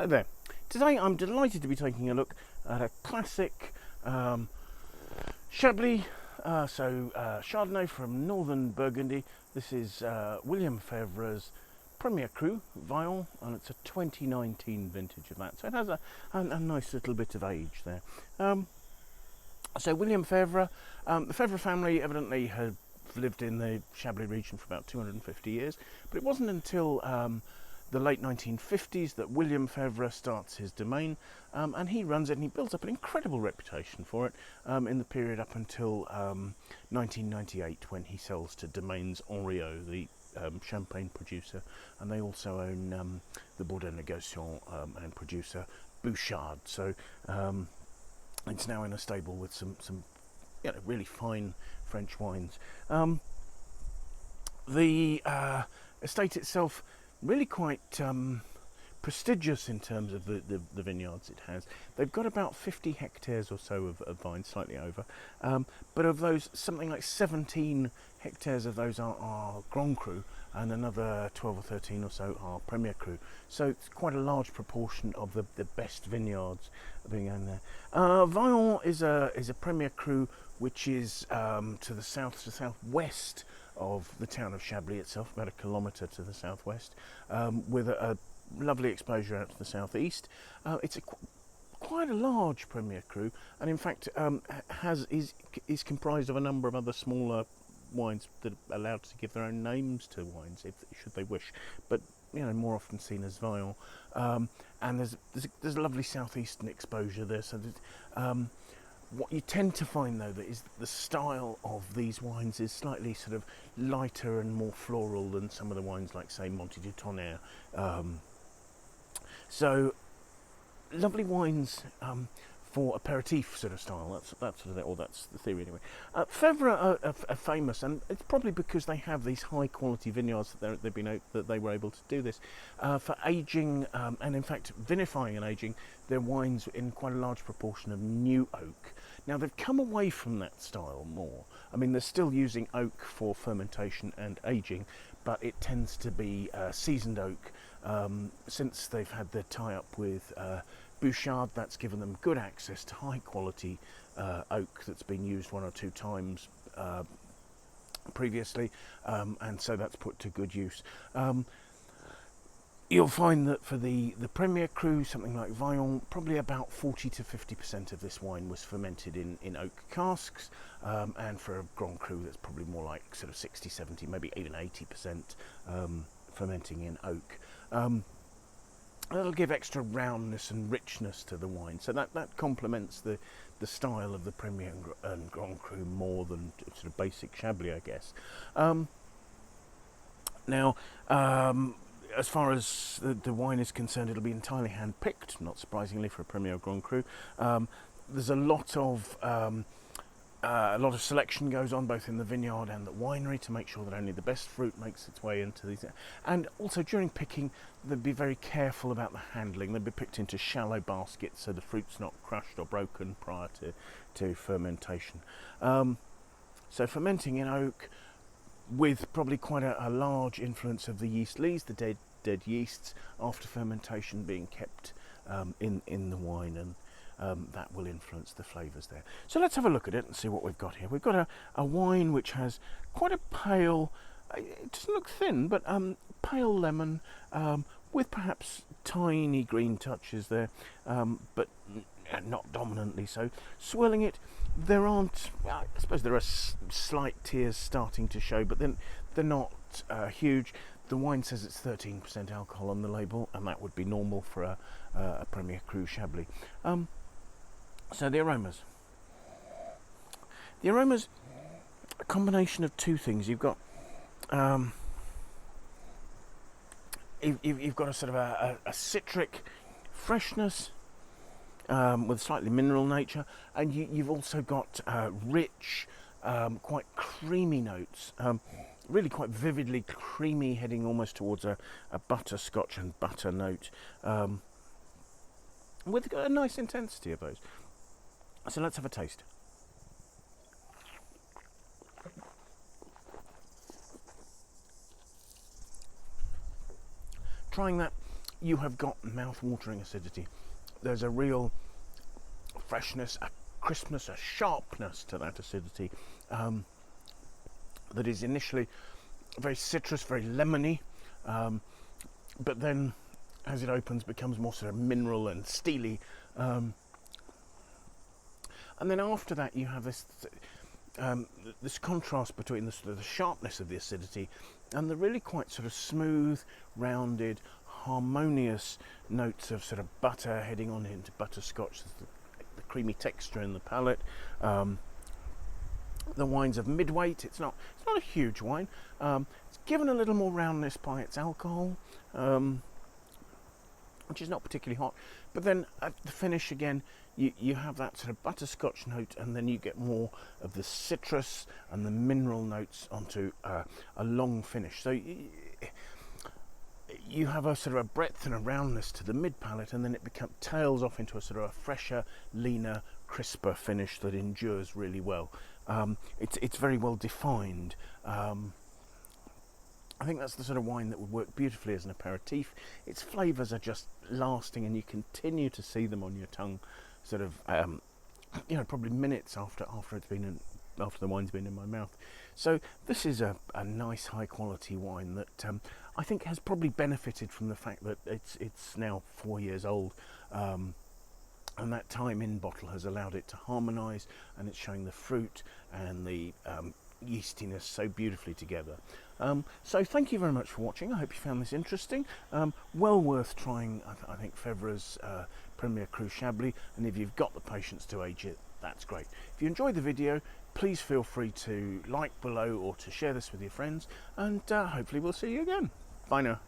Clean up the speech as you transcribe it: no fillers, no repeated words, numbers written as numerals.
Hello there. Today I'm delighted to be taking a look at a classic Chablis, Chardonnay from northern Burgundy. This is William Fevre's 1er Cru, Vaillons, and it's a 2019 vintage of that. So it has a nice little bit of age there. So William Fevre, the Fevre family evidently had lived in the Chablis region for about 250 years, but it wasn't until the late 1950s that William Fevre starts his domain, and he runs it and he builds up an incredible reputation for it in the period up until 1998, when he sells to Domaines Henriot, the champagne producer, and they also own the Bordeaux negociant and producer Bouchard. So it's now in a stable with some really fine French wines. The estate itself really quite prestigious in terms of the vineyards it has. They've got about 50 hectares or so of vines, slightly over, but of those, something like 17 hectares of those are Grand Cru, and another 12 or 13 or so are 1er Cru. So it's quite a large proportion of the best vineyards being owned there. Vaillons is a 1er Cru, which is to the southwest of the town of Chablis itself, about 1 kilometre to the southwest, with a lovely exposure out to the southeast. It's quite a large 1er Cru, and in fact is comprised of a number of other smaller wines that are allowed to give their own names to wines, should they wish, but more often seen as Vaillons. And there's a lovely southeastern exposure there. So what you tend to find, though, that is the style of these wines is slightly sort of lighter and more floral than some of the wines like, say, Montée du Tonnerre. So lovely wines for aperitif sort of style. That's the theory anyway. Fevre are famous, and it's probably because they have these high quality vineyards that they were able to do this for aging, and in fact vinifying and aging their wines in quite a large proportion of new oak. Now they've come away from that style more. I mean, they're still using oak for fermentation and aging, but it tends to be seasoned oak. Since they've had their tie-up with Bouchard, that's given them good access to high quality oak that's been used 1 or 2 times previously, and so that's put to good use. You'll find that for the 1er Cru, something like Vaillons, probably about 40 to 50% of this wine was fermented in oak casks, and for a Grand Cru that's probably more like sort of 60, 70, maybe even 80% fermenting in oak. That'll give extra roundness and richness to the wine, so that complements the style of the 1er and Grand Cru more than sort of basic Chablis, I guess. Now, as far as the wine is concerned, it'll be entirely hand-picked, not surprisingly for a 1er or Grand Cru. There's a lot of selection goes on both in the vineyard and the winery to make sure that only the best fruit makes its way into these. And also during picking, they'd be very careful about the handling. They'd be picked into shallow baskets so the fruit's not crushed or broken prior to fermentation. So fermenting in oak, with probably quite a large influence of the yeast lees, the dead yeasts, after fermentation being kept in the wine, and that will influence the flavours there. So let's have a look at it and see what we've got here. We've got a wine which has quite a pale, it doesn't look thin, but pale lemon, with perhaps tiny green touches there, but not dominantly so. Swirling it, there aren't, I suppose there are slight tears starting to show, but then they're not huge. The wine says it's 13% alcohol on the label, and that would be normal for a 1er Cru Chablis. So the aromas. The aromas, a combination of two things. You've got you've got a sort of a citric freshness with slightly mineral nature, and you've also got rich, quite creamy notes, really quite vividly creamy, heading almost towards a butterscotch and butter note, with a nice intensity of those. So let's have a taste. Trying that you have got mouth-watering acidity. There's a real freshness, a crispness, a sharpness to that acidity that is initially very citrus, very lemony, but then as it opens becomes more sort of mineral and steely, and then after that you have this this contrast between the sort of the sharpness of the acidity and the really quite sort of smooth, rounded, harmonious notes of sort of butter heading on into butterscotch, the creamy texture in the palate. The wine's of mid-weight. It's not a huge wine. It's given a little more roundness by its alcohol, which is not particularly hot. But then at the finish again, you have that sort of butterscotch note, and then you get more of the citrus and the mineral notes onto a long finish. So you have a sort of a breadth and a roundness to the mid palate, and then it tails off into a sort of a fresher, leaner, crisper finish that endures really well. It's very well defined. I think that's the sort of wine that would work beautifully as an aperitif. Its flavours are just lasting, and you continue to see them on your tongue, sort of, probably minutes after the wine's been in my mouth. So this is a nice, high quality wine that I think has probably benefited from the fact that it's now 4 years old. And that time in bottle has allowed it to harmonise, and it's showing the fruit and the yeastiness so beautifully together. So thank you very much for watching. I hope you found this interesting. Well worth trying, I think, Fevre's 1er Cru Chablis, and if you've got the patience to age it, that's great. If you enjoyed the video, please feel free to like below or to share this with your friends, and hopefully we'll see you again. Bye now.